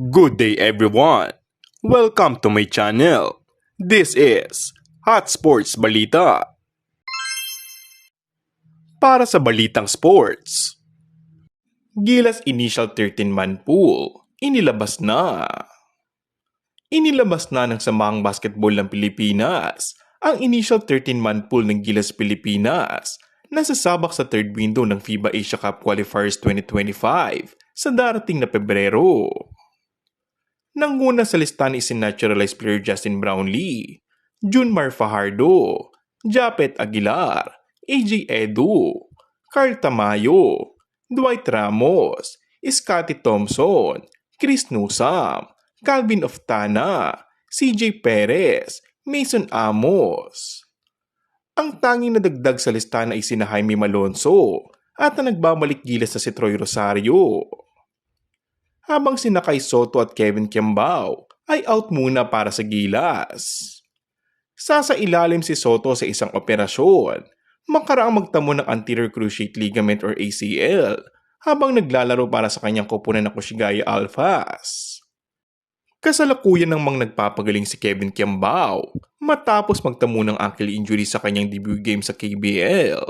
Good day everyone! Welcome to my channel. This is Hot Sports Balita. Para sa balitang sports, Gilas Initial 13-man pool, inilabas na. Inilabas na ng Samaang Basketball ng Pilipinas ang Initial 13-man pool ng Gilas Pilipinas na sasabak sa third window ng FIBA Asia Cup Qualifiers 2025 sa darating na Pebrero. Nanguna sa listahan is si naturalized player Justin Brownlee, Junmar Fajardo, Japet Aguilar, AJ Edu, Carl Tamayo, Dwight Ramos, Scottie Thompson, Chris Newsome, Calvin Oftana, CJ Perez, Mason Amos. Ang tanging nadagdag sa listahan ay sina Jaime Malonzo at ang nagbabalik Gilas na si Troy Rosario. Habang sina Kai Soto at Kevin Kiambao ay out muna para sa Gilas. Sasailalim si Soto sa isang operasyon, makaraang magtamo ng anterior cruciate ligament or ACL habang naglalaro para sa kanyang koponan na Koshigaya Alphas. Kasalukuyan namang nagpapagaling si Kevin Kiambao matapos magtamo ng ankle injury sa kanyang debut game sa KBL.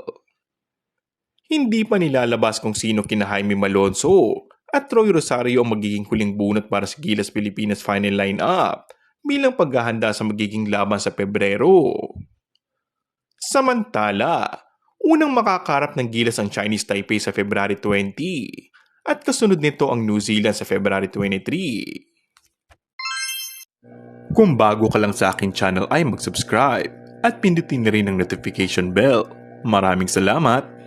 Hindi pa nilalabas kung sino kina Jaime Malonzo at Troy Rosario ang magiging huling bunot para sa Gilas Pilipinas final lineup bilang paghahanda sa magiging laban sa Pebrero. Samantala, unang makakarap ng Gilas ang Chinese Taipei sa February 20 at kasunod nito ang New Zealand sa February 23. Kung bago ka lang sa akin channel ay mag-subscribe at pindutin na rin ang notification bell. Maraming salamat!